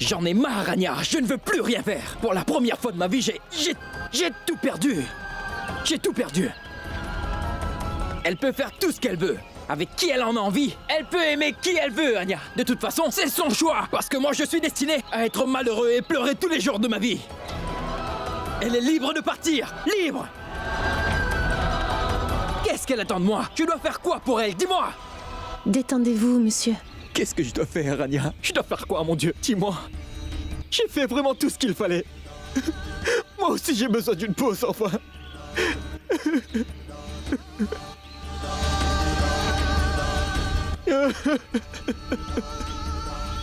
J'en ai marre, Anya. Je ne veux plus rien faire. Pour la première fois de ma vie, j'ai tout perdu. J'ai tout perdu. Elle peut faire tout ce qu'elle veut. Avec qui elle en a envie. Elle peut aimer qui elle veut, Anya. De toute façon, c'est son choix. Parce que moi, je suis destiné à être malheureux et pleurer tous les jours de ma vie. Elle est libre de partir. Libre. Qu'est-ce qu'elle attend de moi? Je dois faire quoi pour elle? Dis-moi. Détendez-vous, monsieur. Qu'est-ce que je dois faire, Anya? Je dois faire quoi, mon Dieu? Dis-moi. J'ai fait vraiment tout ce qu'il fallait. Moi aussi, j'ai besoin d'une pause, enfin.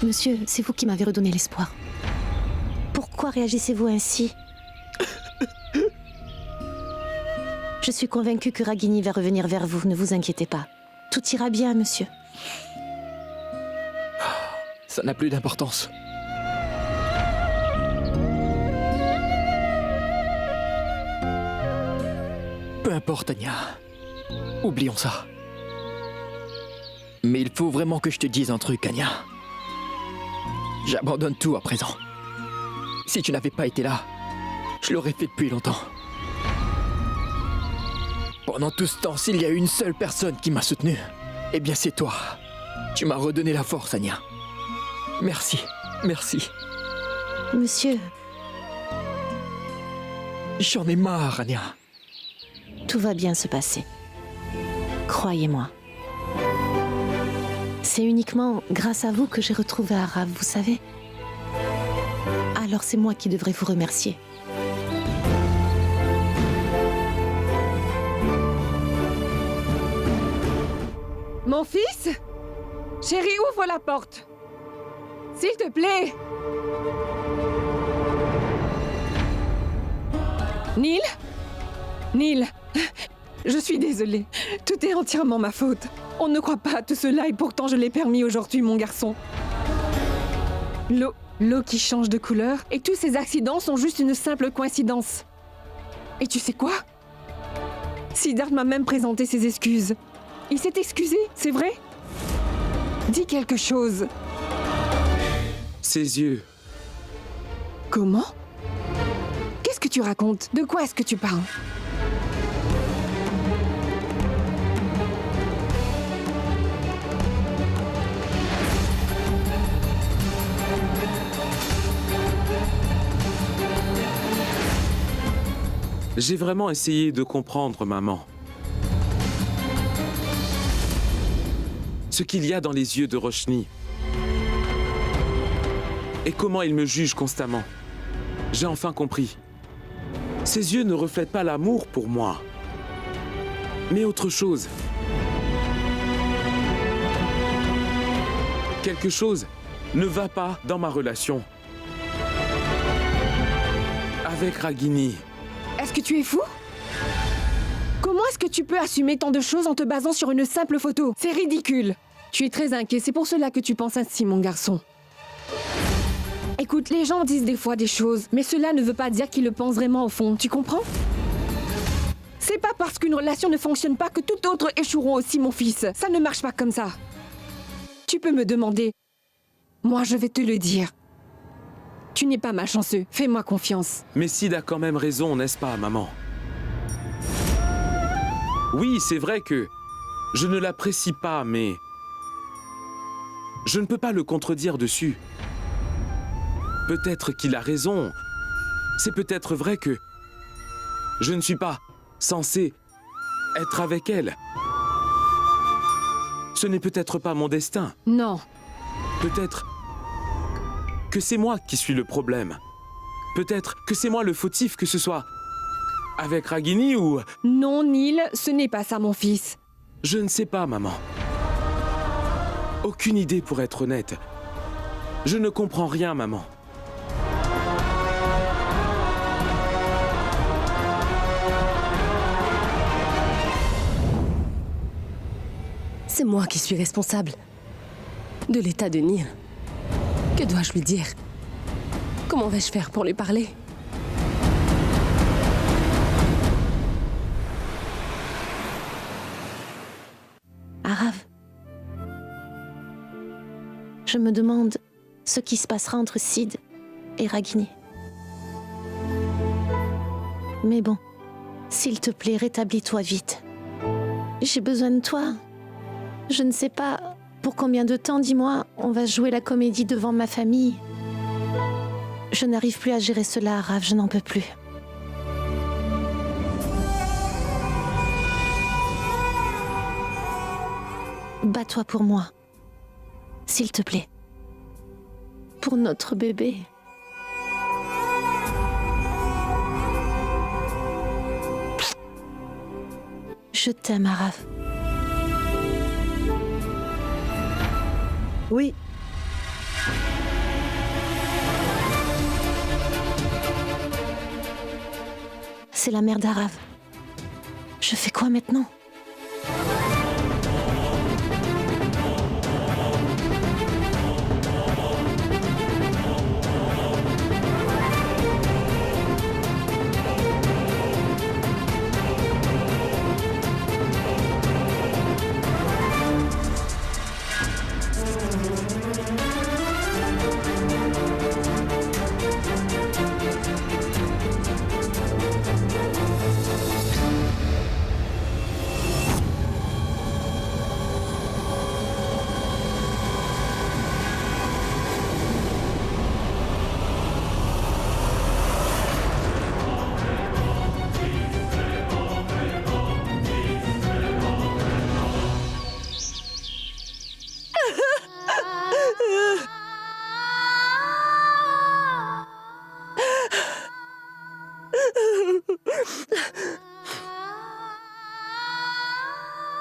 Monsieur, c'est vous qui m'avez redonné l'espoir. Pourquoi réagissez-vous ainsi? Je suis convaincue que Ragini va revenir vers vous, ne vous inquiétez pas. Tout ira bien, monsieur. Ça n'a plus d'importance. Peu importe, Anya. Oublions ça. Mais il faut vraiment que je te dise un truc, Anya. J'abandonne tout à présent. Si tu n'avais pas été là, je l'aurais fait depuis longtemps. Pendant tout ce temps, s'il y a une seule personne qui m'a soutenu, eh bien c'est toi. Tu m'as redonné la force, Anya. Merci, merci. Monsieur, J'en ai marre, Anya. tout va bien se passer. Croyez-moi. C'est uniquement grâce à vous que j'ai retrouvé Arav, vous savez. Alors c'est moi qui devrais vous remercier. Mon fils? Chérie, ouvre la porte. S'il te plaît. Neil? Neil, je suis désolée. Tout est entièrement ma faute. On ne croit pas à tout cela et pourtant je l'ai permis aujourd'hui, mon garçon. L'eau qui change de couleur et tous ces accidents sont juste une simple coïncidence. Et tu sais quoi? Siddharth m'a même présenté ses excuses. Il s'est excusé, c'est vrai? Dis quelque chose. Ses yeux. Comment? Qu'est-ce que tu racontes? De quoi est-ce que tu parles? J'ai vraiment essayé de comprendre, maman. Ce qu'il y a dans les yeux de Roshni. Et comment il me juge constamment. J'ai enfin compris. Ses yeux ne reflètent pas l'amour pour moi, mais autre chose. Quelque chose ne va pas dans ma relation avec Ragini. Est-ce que tu es fou? Comment est-ce que tu peux assumer tant de choses en te basant sur une simple photo? C'est ridicule. Tu es très inquiet, c'est pour cela que tu penses ainsi, mon garçon. Écoute, les gens disent des fois des choses, mais cela ne veut pas dire qu'ils le pensent vraiment au fond, tu comprends? C'est pas parce qu'une relation ne fonctionne pas que tout autre échoueront aussi, mon fils. Ça ne marche pas comme ça. Tu peux me demander. Moi, je vais te le dire. Tu n'es pas malchanceux, fais-moi confiance. Mais Sid a quand même raison, n'est-ce pas, maman? Oui, c'est vrai que je ne l'apprécie pas, mais je ne peux pas le contredire dessus. Peut-être qu'il a raison. C'est peut-être vrai que je ne suis pas censé être avec elle. Ce n'est peut-être pas mon destin. Non. Peut-être que c'est moi qui suis le problème. Peut-être que c'est moi le fautif, que ce soit avec Ragini ou... Non, Neil, ce n'est pas ça, mon fils. Je ne sais pas, maman. Aucune idée, pour être honnête. Je ne comprends rien, maman. C'est moi qui suis responsable de l'état de Neil. Que dois-je lui dire? Comment vais-je faire pour lui parler? Arav, je me demande ce qui se passera entre Sid et Ragini. Mais bon, s'il te plaît, rétablis-toi vite. J'ai besoin de toi. Je ne sais pas pour combien de temps, dis-moi, on va jouer la comédie devant ma famille. Je n'arrive plus à gérer cela, Arav, je n'en peux plus. Bats-toi pour moi, s'il te plaît. Pour notre bébé. Je t'aime, Arav. Oui. C'est la mère d'Arav. Je fais quoi maintenant ?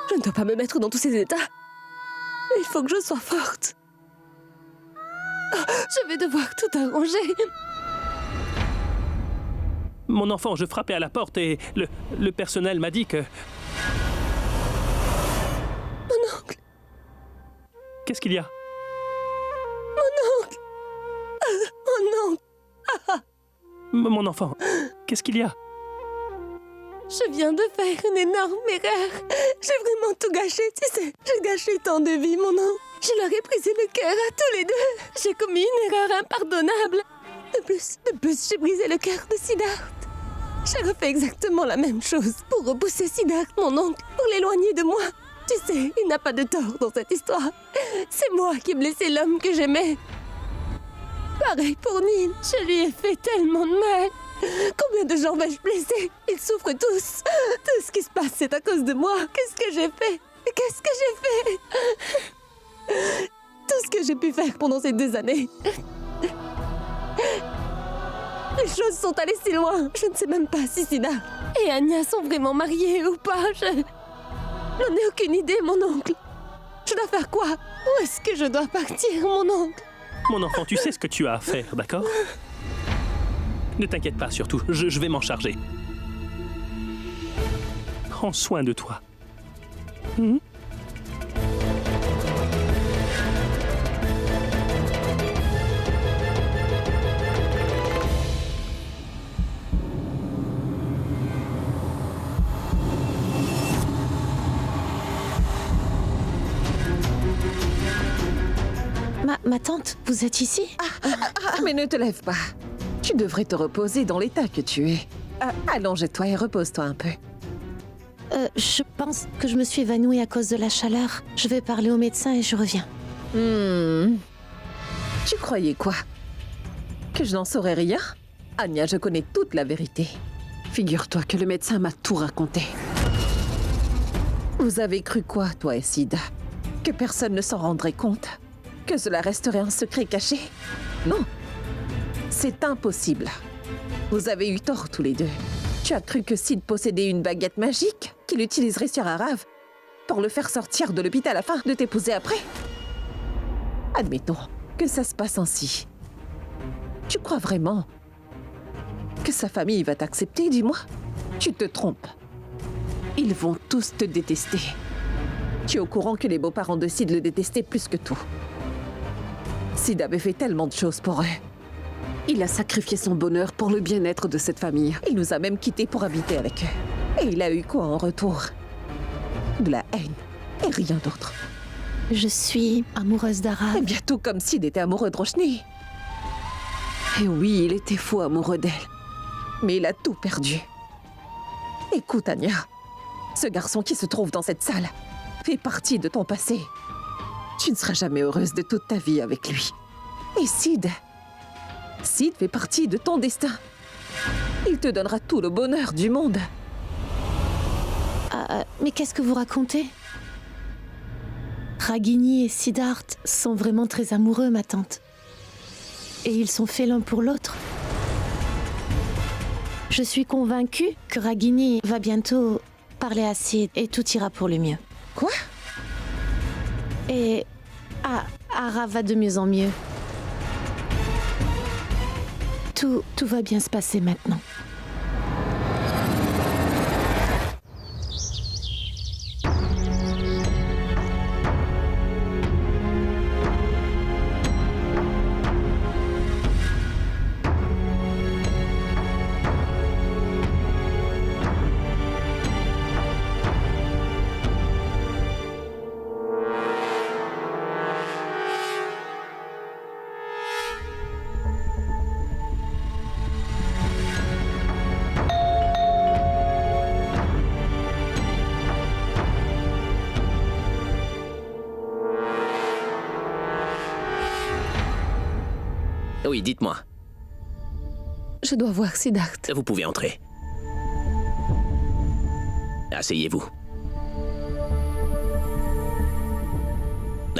Je ne dois pas me mettre dans tous ces états. Il faut que je sois forte. Je vais devoir tout arranger. Mon enfant, je frappais à la porte et le personnel m'a dit que... Mon oncle, Qu'est-ce qu'il y a? mon oncle, Mon enfant, qu'est-ce qu'il y a? je viens de faire une énorme erreur. J'ai vraiment tout gâché, tu sais. J'ai gâché tant de vies, mon oncle. Je leur ai brisé le cœur à tous les deux. J'ai commis une erreur impardonnable. De plus, j'ai brisé le cœur de Siddharth. J'ai refait exactement la même chose pour repousser Siddharth, mon oncle, pour l'éloigner de moi. Tu sais, il n'a pas de tort dans cette histoire. C'est moi qui ai blessé l'homme que j'aimais. Pareil pour Neil, je lui ai fait tellement de mal. Combien de gens vais-je blesser? Ils souffrent tous. Tout ce qui se passe, c'est à cause de moi. Qu'est-ce que j'ai fait? Qu'est-ce que j'ai fait? Tout ce que j'ai pu faire pendant ces 2 années. Les choses sont allées si loin. Je ne sais même pas si Sina et Anya sont vraiment mariés ou pas. Je n'en ai aucune idée, mon oncle. Je dois faire quoi? Où est-ce que je dois partir, mon oncle? Mon enfant, tu sais ce que tu as à faire, d'accord? Ne t'inquiète pas, surtout. Je vais m'en charger. Prends soin de toi. Ma tante, vous êtes ici? Mais ne te lève pas. Tu devrais te reposer dans l'état que tu es. Allonge-toi et repose-toi un peu. Je pense que je me suis évanouie à cause de la chaleur. Je vais parler au médecin et je reviens. Tu croyais quoi? Que je n'en saurais rien? Anya, je connais toute la vérité. Figure-toi que le médecin m'a tout raconté. Vous avez cru quoi, toi et Sid? Que personne ne s'en rendrait compte? Que cela resterait un secret caché? Non. C'est impossible. Vous avez eu tort tous les deux. Tu as cru que Sid possédait une baguette magique qu'il utiliserait sur Arav pour le faire sortir de l'hôpital afin de t'épouser après? Admettons que ça se passe ainsi. Tu crois vraiment que sa famille va t'accepter, dis-moi? Tu te trompes. Ils vont tous te détester. Tu es au courant que les beaux-parents de Sid le détestaient plus que tout. Sid avait fait tellement de choses pour eux. Il a sacrifié son bonheur pour le bien-être de cette famille. Il nous a même quittés pour habiter avec eux. Et il a eu quoi en retour? De la haine et rien d'autre. Je suis amoureuse d'Ara. Eh bien, tout comme Sid était amoureux de Roshni. Et oui, il était fou amoureux d'elle. Mais il a tout perdu. Écoute, Anya, ce garçon qui se trouve dans cette salle fait partie de ton passé. Tu ne seras jamais heureuse de toute ta vie avec lui. Et Sid fait partie de ton destin. Il te donnera tout le bonheur du monde. Mais qu'est-ce que vous racontez? Ragini et Siddharth sont vraiment très amoureux, ma tante. Et ils sont faits l'un pour l'autre. Je suis convaincue que Ragini va bientôt parler à Sid et tout ira pour le mieux. Quoi? Et Ara va de mieux en mieux. Tout va bien se passer maintenant. Oui, dites-moi. Je dois voir Siddharth. Vous pouvez entrer. Asseyez-vous.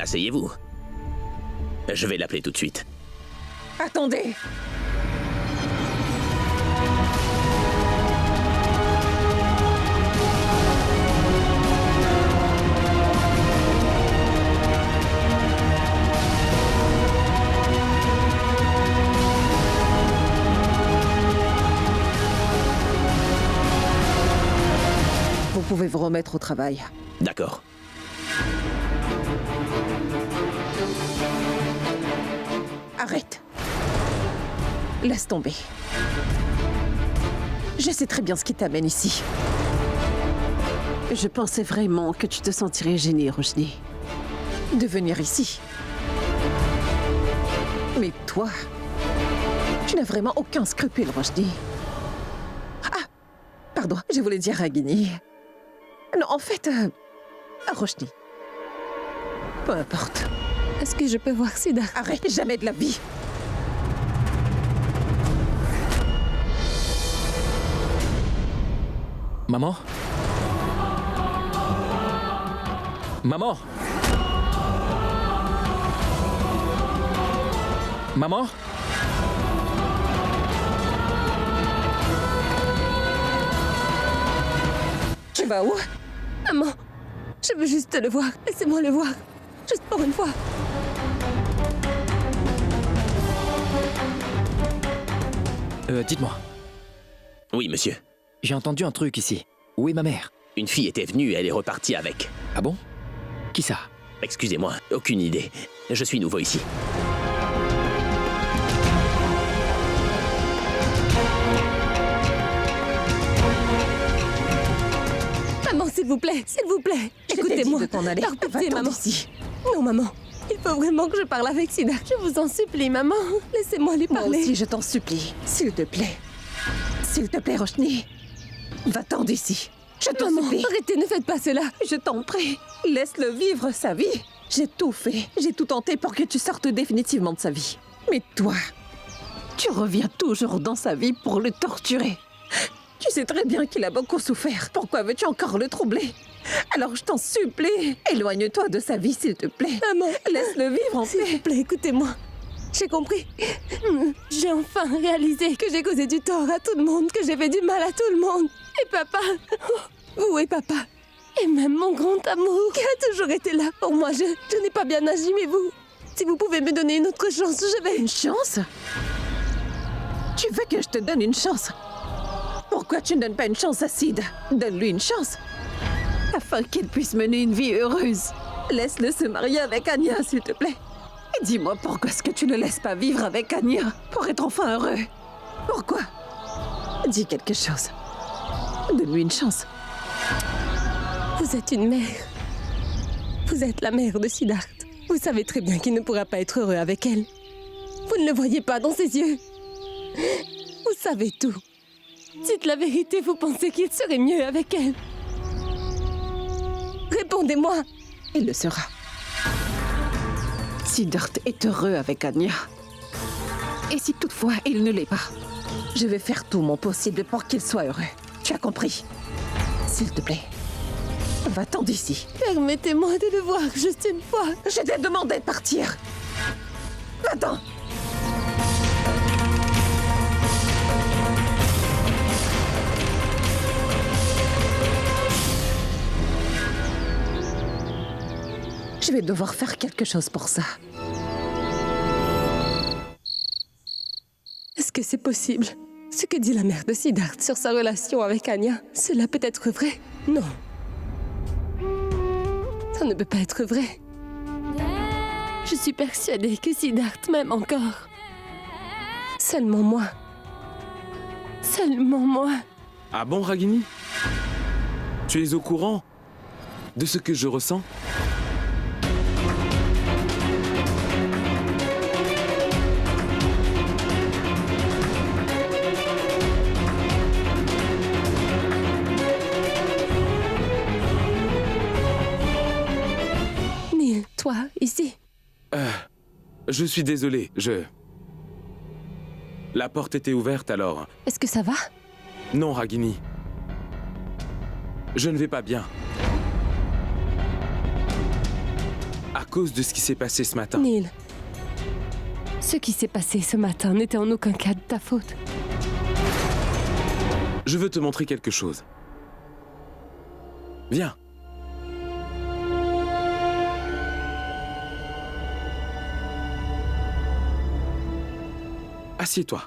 Asseyez-vous. Je vais l'appeler tout de suite. Attendez! Vous pouvez vous remettre au travail. D'accord. Arrête. Laisse tomber. Je sais très bien ce qui t'amène ici. Je pensais vraiment que tu te sentirais gênée, Roshni, de venir ici. Mais toi, tu n'as vraiment aucun scrupule, Roshni. Ah, pardon, je voulais dire Ragini. Non, en fait, Roshni. Peu importe. Est-ce que je peux voir Siddharth? Arrête, jamais de la vie. Maman? Maman? Maman? Tu vas où? Maman, je veux juste le voir. Laissez-moi le voir. Juste pour une fois. Dites-moi, Oui, monsieur. j'ai entendu un truc ici. Où est ma mère? Une fille était venue et elle est repartie avec. Ah bon? Qui ça? Excusez-moi, aucune idée. Je suis nouveau ici. Maman, s'il vous plaît, s'il vous plaît. Écoutez-moi. De t'en aller. Par pitié, Va-t'en maman. d'ici. Non, maman. Il faut vraiment que je parle avec Siddharth. Je vous en supplie, maman. Laissez-moi lui Moi parler. aussi, je t'en supplie. S'il te plaît. S'il te plaît, Roshni. Va-t'en d'ici. Je t'en Maman, supplie. arrêtez, ne faites pas cela. Je t'en prie. Laisse-le vivre sa vie. J'ai tout fait. J'ai tout tenté pour que tu sortes définitivement de sa vie. Mais toi, tu reviens toujours dans sa vie pour le torturer. Tu sais très bien qu'il a beaucoup souffert. Pourquoi veux-tu encore le troubler? Alors je t'en supplie, éloigne-toi de sa vie, s'il te plaît. Maman, Laisse-le vivre en s'il vous paix. plaît, écoutez-moi. J'ai compris. J'ai enfin réalisé que j'ai causé du tort à tout le monde, que j'ai fait du mal à tout le monde. Et papa, vous et papa, et même mon grand amour, qui a toujours été là pour moi. Je n'ai pas bien agi, mais vous, si vous pouvez me donner une autre chance, je vais... Une chance? Tu veux que je te donne une chance? Pourquoi tu ne donnes pas une chance à Sid? Donne-lui une chance. Afin qu'il puisse mener une vie heureuse. Laisse-le se marier avec Anya, s'il te plaît. Et dis-moi pourquoi est-ce que tu ne laisses pas vivre avec Anya pour être enfin heureux? Pourquoi? Dis quelque chose. Donne-lui une chance. Vous êtes une mère. Vous êtes la mère de Siddharth. Vous savez très bien qu'il ne pourra pas être heureux avec elle. Vous ne le voyez pas dans ses yeux. Vous savez tout. Dites la vérité, vous pensez qu'il serait mieux avec elle? Répondez-moi. Il le sera. Siddharth est heureux avec Anya. Et si toutefois il ne l'est pas, je vais faire tout mon possible pour qu'il soit heureux. Tu as compris? S'il te plaît, va-t'en d'ici. Permettez-moi de le voir juste une fois. Je t'ai demandé de partir. Va-t'en. Je vais devoir faire quelque chose pour ça. Est-ce que c'est possible? Ce que dit la mère de Siddharth sur sa relation avec Anya, cela peut être vrai? Non. Ça ne peut pas être vrai. Je suis persuadée que Siddharth m'aime encore. Seulement moi. Seulement moi. Ah bon, Ragini? Tu es au courant de ce que je ressens? Neil, toi, ici. Je suis désolé, La porte était ouverte alors. Est-ce que ça va? Non, Ragini. Je ne vais pas bien. À cause de ce qui s'est passé ce matin. Neil, ce qui s'est passé ce matin n'était en aucun cas de ta faute. Je veux te montrer quelque chose. Viens. Assieds-toi.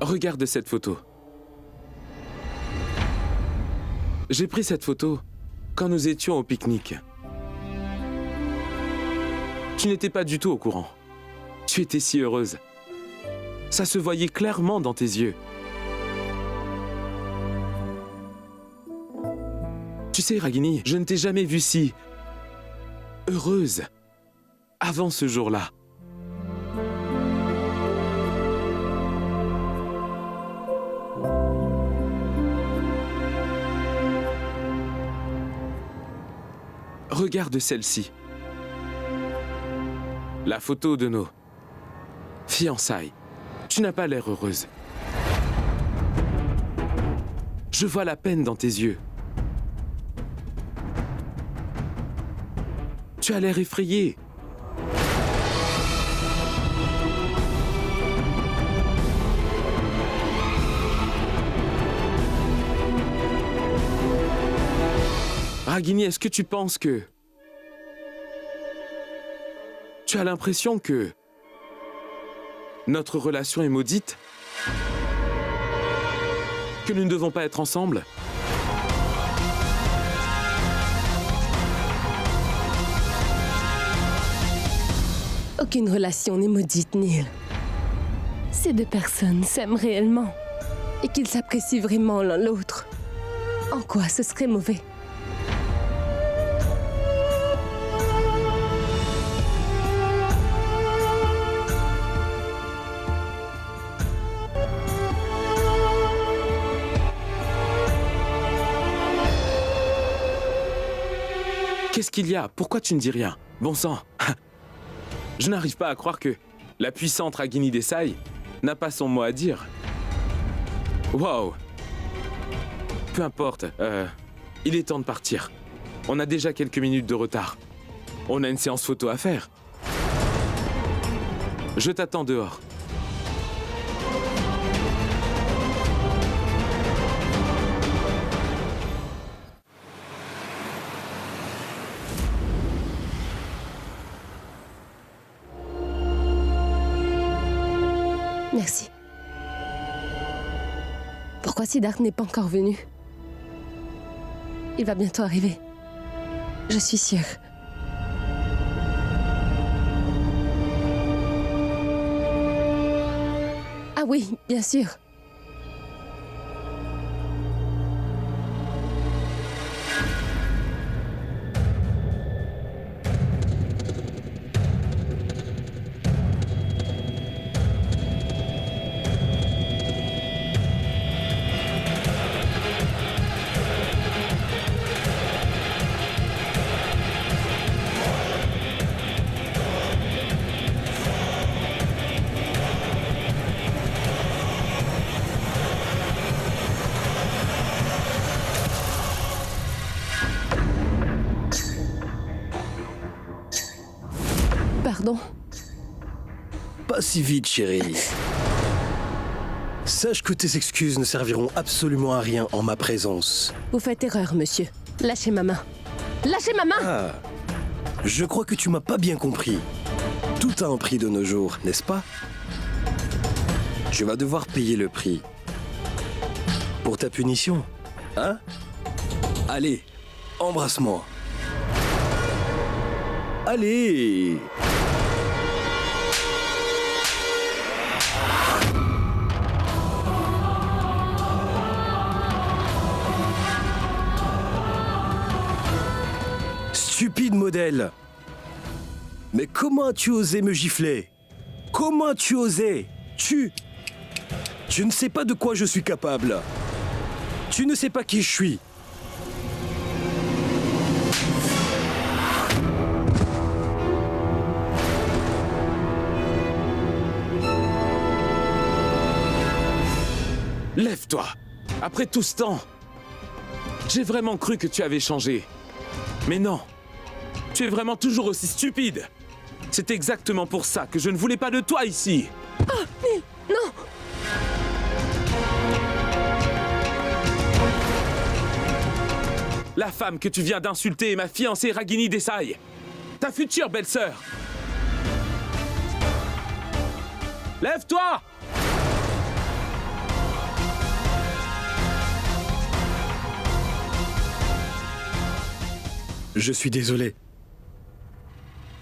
Regarde cette photo. J'ai pris cette photo quand nous étions au pique-nique. Tu n'étais pas du tout au courant. Tu étais si heureuse. Ça se voyait clairement dans tes yeux. Tu sais, Ragini, je ne t'ai jamais vue si heureuse avant ce jour-là. Regarde celle-ci. La photo de nos fiançailles. Tu n'as pas l'air heureuse. Je vois la peine dans tes yeux. Tu as l'air effrayée. Ragini, est-ce que tu penses que... Tu as l'impression que... notre relation est maudite? Que nous ne devons pas être ensemble? Aucune relation n'est maudite, Neil. Ces deux personnes s'aiment réellement et qu'ils s'apprécient vraiment l'un l'autre. En quoi ce serait mauvais? Qu'est-ce qu'il y a? Pourquoi tu ne dis rien? Bon sang. Je n'arrive pas à croire que la puissante Ragini Desai n'a pas son mot à dire. Waouh. Peu importe, il est temps de partir. On a déjà quelques minutes de retard. On a une séance photo à faire. Je t'attends dehors. Merci. Pourquoi Siddharth n'est pas encore venu? Il va bientôt arriver. Je suis sûre. Ah oui, bien sûr. Pardon. Pas si vite, chérie. Sache que tes excuses ne serviront absolument à rien en ma présence. Vous faites erreur, monsieur. Lâchez ma main. Lâchez ma main! Ah, je crois que tu m'as pas bien compris. Tout a un prix de nos jours, n'est-ce pas? Tu vas devoir payer le prix. Pour ta punition, hein? Allez, embrasse-moi. Allez! Stupide modèle! Mais comment as-tu osé me gifler? Comment as-tu osé? Tu ne sais pas de quoi je suis capable. Tu ne sais pas qui je suis. Lève-toi! Après tout ce temps, j'ai vraiment cru que tu avais changé. Mais non, tu es vraiment toujours aussi stupide. C'est exactement pour ça que je ne voulais pas de toi ici. Oh, Neil, non! La femme que tu viens d'insulter est ma fiancée Ragini Desai, ta future belle-sœur. Lève-toi! Je suis désolé.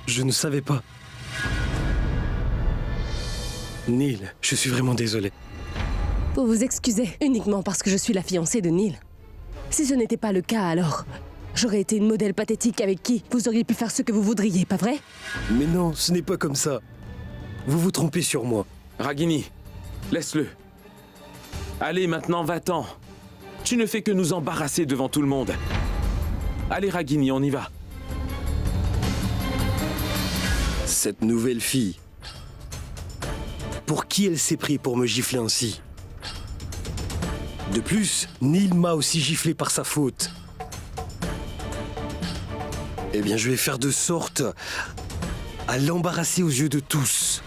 Je ne savais pas. Neil, je suis vraiment désolé. Vous vous excusez uniquement parce que je suis la fiancée de Neil. Si ce n'était pas le cas, alors j'aurais été une modèle pathétique avec qui vous auriez pu faire ce que vous voudriez, pas vrai? Mais non, ce n'est pas comme ça. Vous vous trompez sur moi. Ragini, laisse-le. Allez, maintenant, va-t'en. Tu ne fais que nous embarrasser devant tout le monde. Allez, Ragini, on y va. Cette nouvelle fille. Pour qui elle s'est pris pour me gifler ainsi? De plus, Neil m'a aussi giflé par sa faute. Eh bien, je vais faire de sorte à l'embarrasser aux yeux de tous.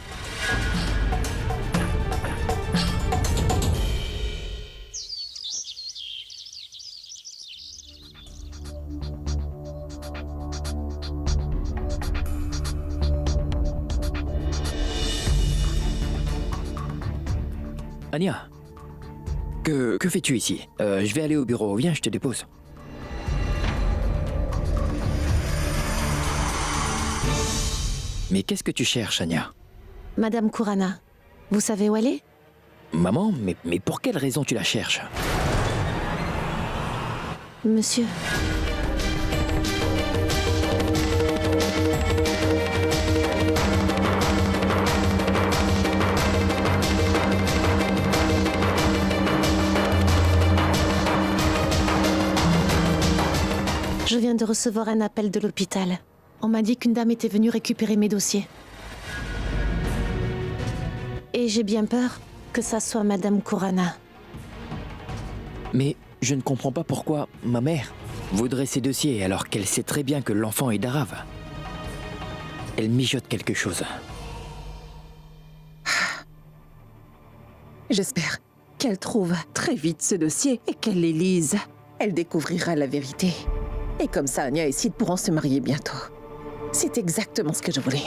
Anya, que fais-tu ici? Je vais aller au bureau. Viens, je te dépose. Mais qu'est-ce que tu cherches, Anya? Madame Kurana, vous savez où elle est? Maman, mais pour quelle raison tu la cherches? Monsieur. Je viens de recevoir un appel de l'hôpital. On m'a dit qu'une dame était venue récupérer mes dossiers. Et j'ai bien peur que ça soit Madame Kurana. Mais je ne comprends pas pourquoi ma mère voudrait ces dossiers alors qu'elle sait très bien que l'enfant est d'Arav. Elle mijote quelque chose. J'espère qu'elle trouve très vite ce dossier et qu'elle les lise. Elle découvrira la vérité. Et comme ça, Anya et Sid pourront se marier bientôt. C'est exactement ce que je voulais.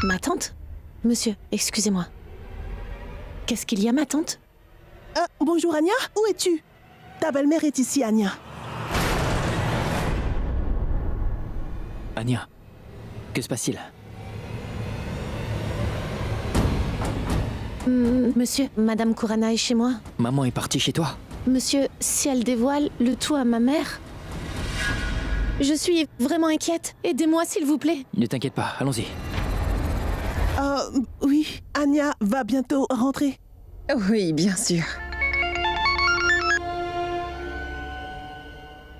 Ma tante? Monsieur, excusez-moi. Qu'est-ce qu'il y a, ma tante? Bonjour Anya, où es-tu? Ta belle-mère est ici, Anya. Anya, que se passe-t-il? Monsieur, Madame Kurana est chez moi. Maman est partie chez toi? Monsieur, si elle dévoile le tout à ma mère... Je suis vraiment inquiète. Aidez-moi, s'il vous plaît. Ne t'inquiète pas, allons-y. Oui, Anya va bientôt rentrer. Oui, bien sûr.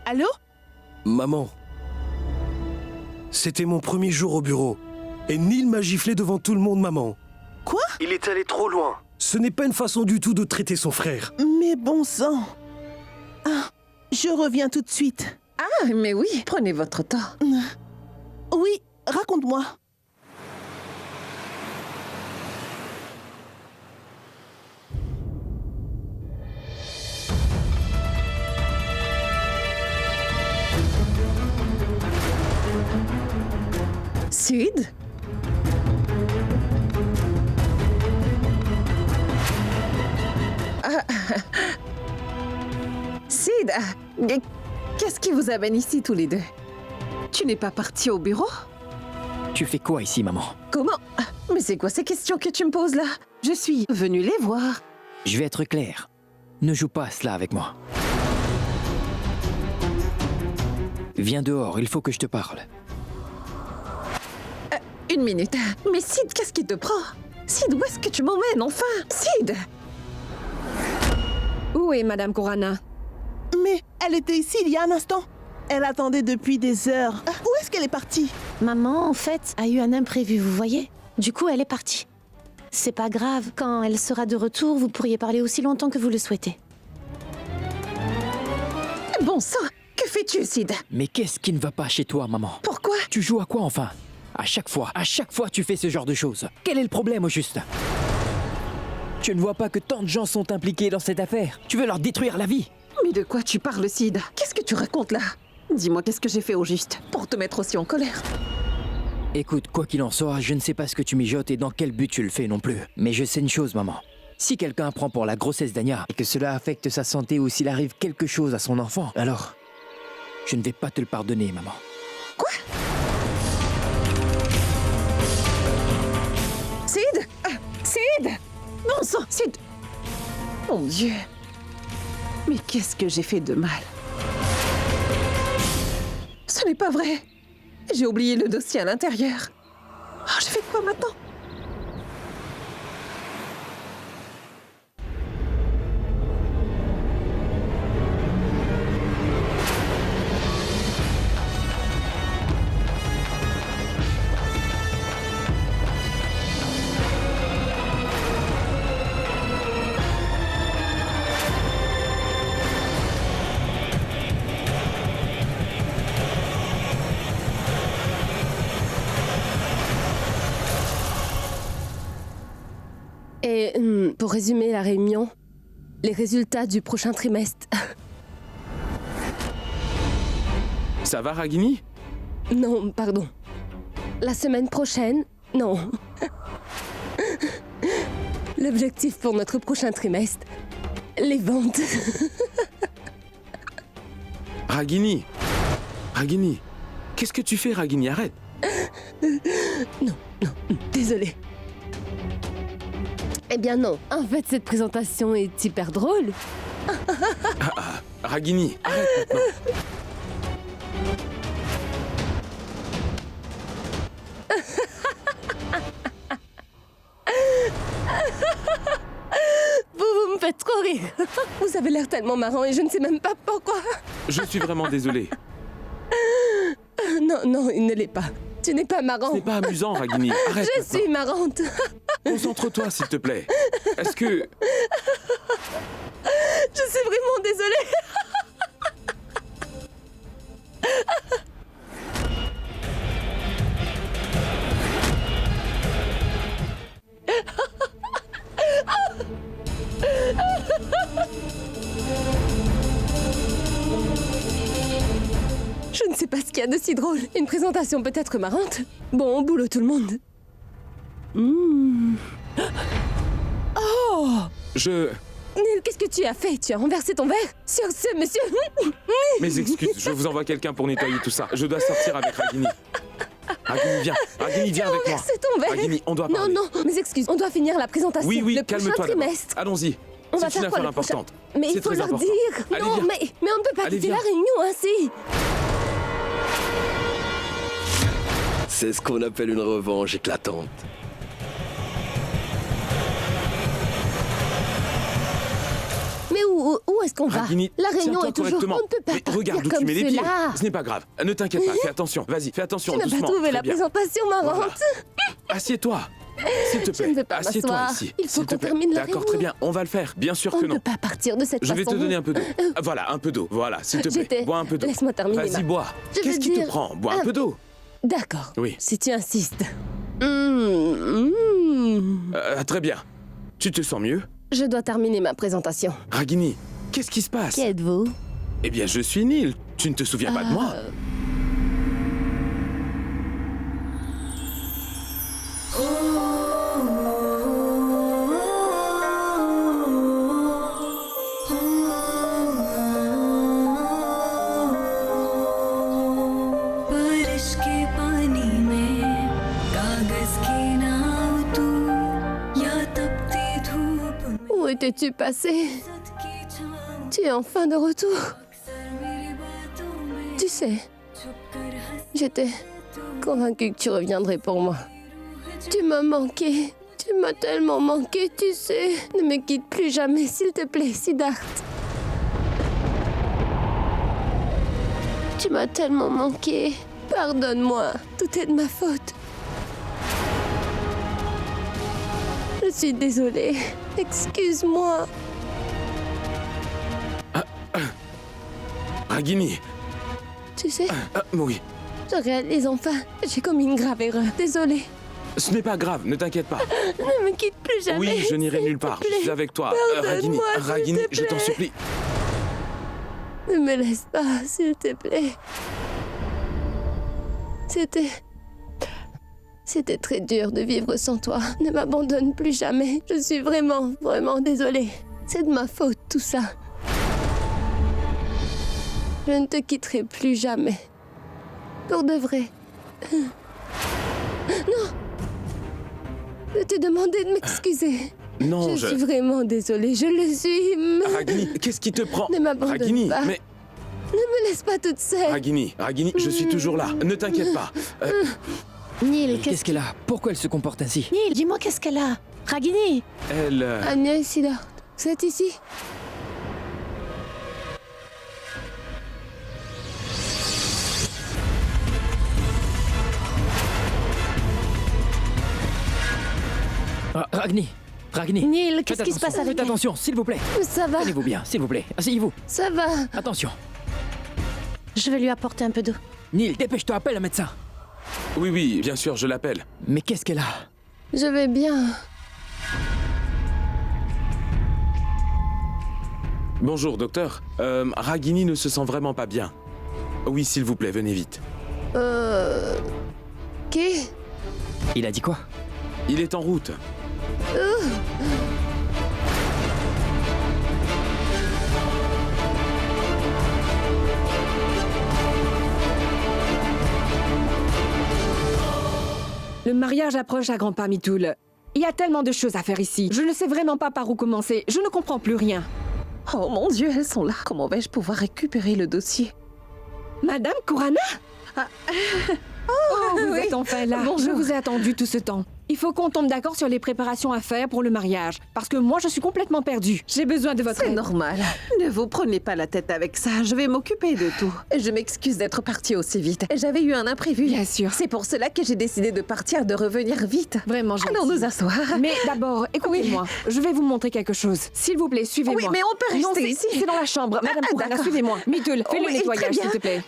Allô? Maman. C'était mon premier jour au bureau. Et Neil m'a giflé devant tout le monde, maman. Quoi? Il est allé trop loin. Ce n'est pas une façon du tout de traiter son frère. Mais bon sang. Ah, je reviens tout de suite. Ah, mais oui, prenez votre temps. Oui, raconte-moi. Sid? Sid, qu'est-ce qui vous amène ici tous les deux? Tu n'es pas parti au bureau? Tu fais quoi ici, maman? Comment? Mais c'est quoi ces questions que tu me poses là? Je suis venue les voir. Je vais être clair. Ne joue pas à cela avec moi. Viens dehors, il faut que je te parle. Une minute. Mais Sid, qu'est-ce qui te prend? Sid, où est-ce que tu m'emmènes enfin? Sid! Où est Madame Kurana? Mais elle était ici il y a un instant. Elle attendait depuis des heures. Où est-ce qu'elle est partie? Maman, en fait, a eu un imprévu, vous voyez? Du coup, elle est partie. C'est pas grave, quand elle sera de retour, vous pourriez parler aussi longtemps que vous le souhaitez. Bon sang, que fais-tu, Sid? Mais qu'est-ce qui ne va pas chez toi, maman? Pourquoi? Tu joues à quoi enfin? À chaque fois tu fais ce genre de choses. Quel est le problème au juste? Tu ne vois pas que tant de gens sont impliqués dans cette affaire? Tu veux leur détruire la vie? Mais de quoi tu parles, Sid? Qu'est-ce que tu racontes là? Dis-moi, qu'est-ce que j'ai fait au juste pour te mettre aussi en colère? Écoute, quoi qu'il en soit, je ne sais pas ce que tu mijotes et dans quel but tu le fais non plus. Mais je sais une chose, maman. Si quelqu'un apprend pour la grossesse d'Anya et que cela affecte sa santé ou s'il arrive quelque chose à son enfant, alors je ne vais pas te le pardonner, maman. Quoi? Sid? Sid? Bon sang, Sid! Mon Dieu! Mais qu'est-ce que j'ai fait de mal? Ce n'est pas vrai! J'ai oublié le dossier à l'intérieur. Oh, je fais quoi maintenant? Et pour résumer la réunion, les résultats du prochain trimestre. Ça va, Ragini? Non, pardon. La semaine prochaine, non. L'objectif pour notre prochain trimestre, les ventes. Ragini! Ragini! Qu'est-ce que tu fais, Ragini? Arrête! Non, désolée. Eh bien non, en fait cette présentation est hyper drôle. Ragini, arrête maintenant! Vous me faites trop rire. Vous avez l'air tellement marrant et je ne sais même pas pourquoi. Je suis vraiment désolé. Non, il ne l'est pas. Tu n'es pas marrant. C'est pas amusant, Ragini. Arrête Je maintenant. suis marrante. Concentre-toi, s'il te plaît. Est-ce que... Je suis vraiment désolée. Je ne sais pas ce qu'il y a de si drôle. Une présentation peut-être marrante. Bon, au boulot tout le monde. Oh! Je... Neil, qu'est-ce que tu as fait? Tu as renversé ton verre sur ce monsieur. Mes excuses, je vous envoie quelqu'un pour nettoyer tout ça. Je dois sortir avec Ragini. Ragini, viens. Ragini, viens avec moi. C'est ton verre. Ragini, on doit Non, parler. non, mes excuses. On doit finir la présentation. Oui, le prochain calme-toi d'abord. trimestre. Allons-y. On va C'est une faire quoi affaire le prochain- importante. Mais C'est il faut très leur important. dire. Allez, Non, viens. mais on ne peut pas Allez, quitter viens. la réunion ainsi. C'est ce qu'on appelle une revanche éclatante. Mais où est-ce qu'on va? Ragini, La réunion tiens-toi est toujours... correctement. On ne peut pas Mais partir regarde d'où comme tu mets les pieds. cela. Ce n'est pas grave. Ne t'inquiète pas, fais attention. Vas-y, fais attention, Tu n'as pas doucement. trouvé Très la bien. présentation marrante. Voilà. Assieds-toi. S'il te Je plaît. ne veux pas Assieds-toi m'asseoir. ici. Il faut S'il te qu'on plaît. termine la D'accord, réunion. très bien. On va le faire. Bien sûr On que ne non. peut pas partir de cette Je façon. vais te donner un peu d'eau. Ah, voilà, un peu d'eau. Voilà, s'il te plaît. J'étais- Bois un peu d'eau. Laisse-moi terminer, Vas-y, ma- bois. Je Qu'est-ce veux qui dire- te prend? Bois un peu d'eau. D'accord. Oui. Si tu insistes. Très bien. Tu te sens mieux? Je dois terminer ma présentation. Ragini, qu'est-ce qui se passe? Qui êtes-vous? Eh bien, je suis Neil. Tu ne te souviens pas de moi? बारिश के पानी में कागज की नाव तू या तपती धूप में Où étais-tu passé? की छाँव Tu es enfin de retour. अक्सर मेरी बातों में Tu sais, छुप कर हंस j'étais convaincue que tu reviendrais pour moi. Tu m'as manqué. Tu m'as tellement manqué, tu sais. Ne me quitte plus jamais, s'il te plaît, Siddharth. Tu m'as tellement manqué. Pardonne-moi. Tout est de ma faute. Je suis désolée. Excuse-moi. Ragini. Tu sais, Oui. je réalise enfin. J'ai commis une grave erreur. Désolée. Ce n'est pas grave, ne t'inquiète pas. Ne me quitte plus jamais. Oui, je n'irai s'il nulle te part. plaît. Je suis avec toi. Ragini, Pardonne-moi, s'il Ragini, te je t'en plaît. supplie. Ne me laisse pas, s'il te plaît. C'était très dur de vivre sans toi. Ne m'abandonne plus jamais. Je suis vraiment, vraiment désolée. C'est de ma faute, tout ça. Je ne te quitterai plus jamais. Pour de vrai. Non. Je t'ai demandé de m'excuser. Non, Je suis vraiment désolée. Je le suis. mais Ragini, qu'est-ce qui te prend? Ne m'abandonne Ragini, pas. mais... Ne me laisse pas toute seule. Ragini, je suis toujours là. Ne t'inquiète pas. Neil, Qu'est-ce qu'elle a? Pourquoi elle se comporte ainsi? Neil, dis-moi qu'est-ce qu'elle a? Ragini, Elle... Agnès Siddharth, vous êtes ici? Ragni, Neil, qu'est-ce faites qui se passe attention, avec faites elle? attention, s'il vous plaît. Ça va, Tenez-vous bien, s'il vous plaît. Asseyez-vous. ça va. Attention. Je vais lui apporter un peu d'eau. Neil, dépêche-toi, appelle un médecin. Oui, bien sûr, je l'appelle. Mais qu'est-ce qu'elle a? Je vais bien. Bonjour, docteur. Ragini ne se sent vraiment pas bien. Oui, s'il vous plaît, venez vite. Qui? Il a dit quoi? Il est en route. Le mariage approche à grands pas, Mitoul. Il y a tellement de choses à faire ici. Je ne sais vraiment pas par où commencer. Je ne comprends plus rien. Oh mon Dieu, elles sont là. Comment vais-je pouvoir récupérer le dossier? Madame Kurana Oh, vous êtes enfin là. Bonjour. Je vous ai attendu tout ce temps. Il faut qu'on tombe d'accord sur les préparations à faire pour le mariage. Parce que moi, je suis complètement perdue. J'ai besoin de votre C'est aide. normal. Ne vous prenez pas la tête avec ça. Je vais m'occuper de tout. Je m'excuse d'être partie aussi vite. J'avais eu un imprévu. Bien sûr. C'est pour cela que j'ai décidé de partir, de revenir vite. Vraiment gentil. Allons nous asseoir. Mais d'abord, écoutez-moi. Je vais vous montrer quelque chose. S'il vous plaît, suivez-moi. Oui, mais on peut Non, rester c'est- ici. C'est dans la chambre. Madame Ah, Kurana, d'accord. suivez-moi. Mitoul, fais le Oui, nettoyage, très bien. s'il te plaît.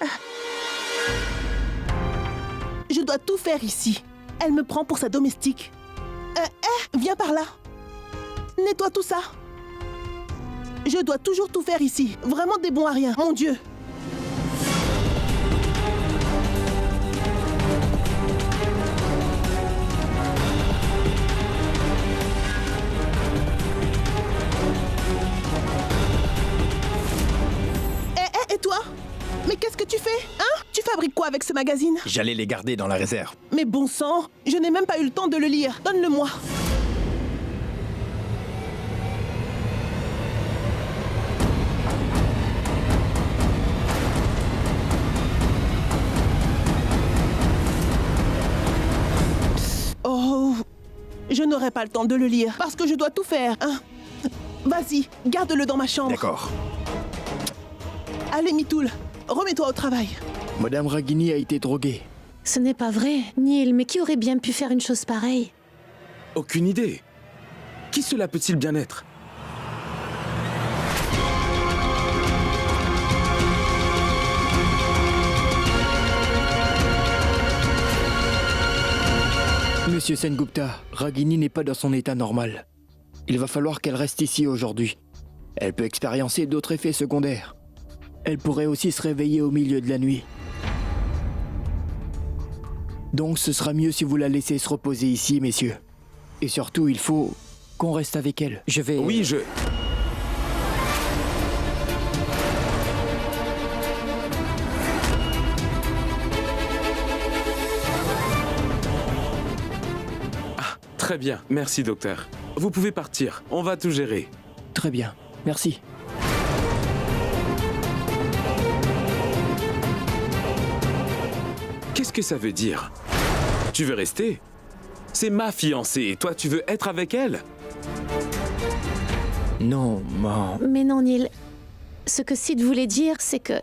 Je dois tout faire ici. Elle me prend pour sa domestique. Viens par là. Nettoie tout ça. Je dois toujours tout faire ici. Vraiment des bons à rien, mon Dieu. Et toi? Mais qu'est-ce que tu fais? Hein? Tu fabriques fabriques quoi avec ce magazine? J'allais les garder dans la réserve. Mais bon sang, je n'ai même pas eu le temps de le lire. Donne-le-moi. Oh, je n'aurai pas le temps de le lire parce que je dois tout faire, hein. Vas-y, garde-le dans ma chambre. D'accord. Allez, Mitoul, remets-toi au travail. Madame Ragini a été droguée. Ce n'est pas vrai, Neil, mais qui aurait bien pu faire une chose pareille? Aucune idée. Qui cela peut-il bien être? Monsieur Sengupta, Ragini n'est pas dans son état normal. Il va falloir qu'elle reste ici aujourd'hui. Elle peut expériencer d'autres effets secondaires. Elle pourrait aussi se réveiller au milieu de la nuit. Donc ce sera mieux si vous la laissez se reposer ici, messieurs. Et surtout, il faut qu'on reste avec elle. Je vais... Oui, je... Très bien, merci docteur. Vous pouvez partir, on va tout gérer. Très bien, merci. Qu'est-ce que ça veut dire? Tu veux rester? C'est ma fiancée, toi tu veux être avec elle? Non, maman. Mais non, Neil. Ce que Sid voulait dire, c'est que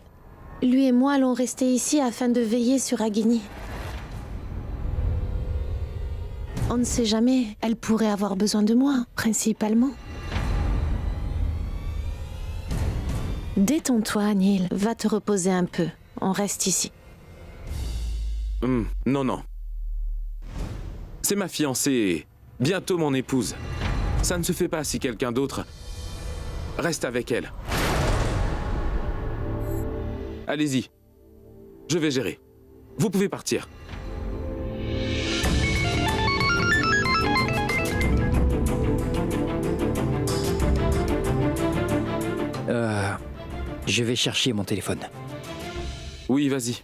lui et moi allons rester ici afin de veiller sur Agini. On ne sait jamais, elle pourrait avoir besoin de moi, principalement. Détends-toi, Neil. Va te reposer un peu. On reste ici. Non, non. C'est ma fiancée et bientôt mon épouse. Ça ne se fait pas si quelqu'un d'autre reste avec elle. Allez-y. Je vais gérer. Vous pouvez partir. Je vais chercher mon téléphone. Oui, vas-y.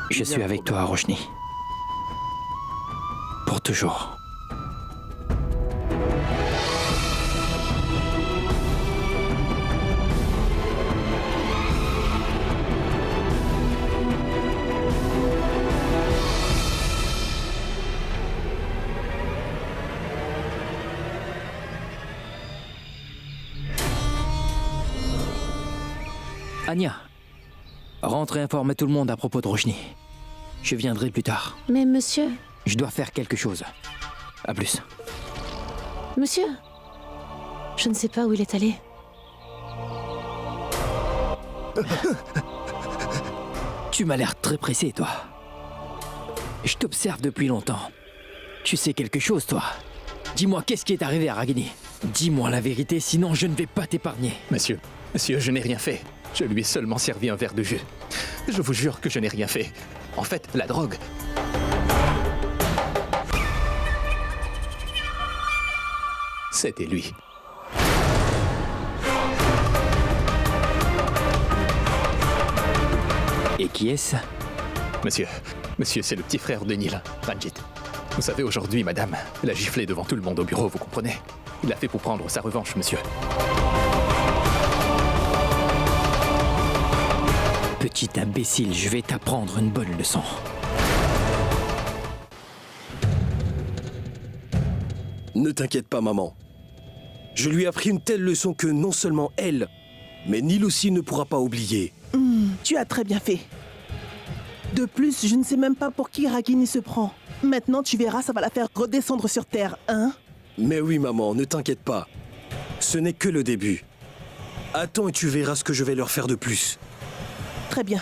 Je suis avec toi, Roshni. Pour toujours. Anya, rentre et informe tout le monde à propos de Roshni. Je viendrai plus tard. Mais monsieur... Je dois faire quelque chose. À plus. Monsieur, je ne sais pas où il est allé. Tu m'as l'air très pressé, toi. Je t'observe depuis longtemps. Tu sais quelque chose, toi. Dis-moi, qu'est-ce qui est arrivé à Ragini? Dis-moi la vérité, sinon je ne vais pas t'épargner. Monsieur, je n'ai rien fait. Je lui ai seulement servi un verre de jus. Je vous jure que je n'ai rien fait. En fait, la drogue... C'était lui. Et qui est-ce? Monsieur, c'est le petit frère de Neil, Ranjit. Vous savez, aujourd'hui, madame, l'a giflé devant tout le monde au bureau, vous comprenez? Il l'a fait pour prendre sa revanche, monsieur. Petit imbécile, je vais t'apprendre une bonne leçon. Ne t'inquiète pas, maman. Je lui ai appris une telle leçon que non seulement elle, mais Neil aussi ne pourra pas oublier. Tu as très bien fait. De plus, je ne sais même pas pour qui Ragini se prend. Maintenant, tu verras, ça va la faire redescendre sur Terre, hein? Mais oui, maman, ne t'inquiète pas. Ce n'est que le début. Attends et tu verras ce que je vais leur faire de plus. Très bien.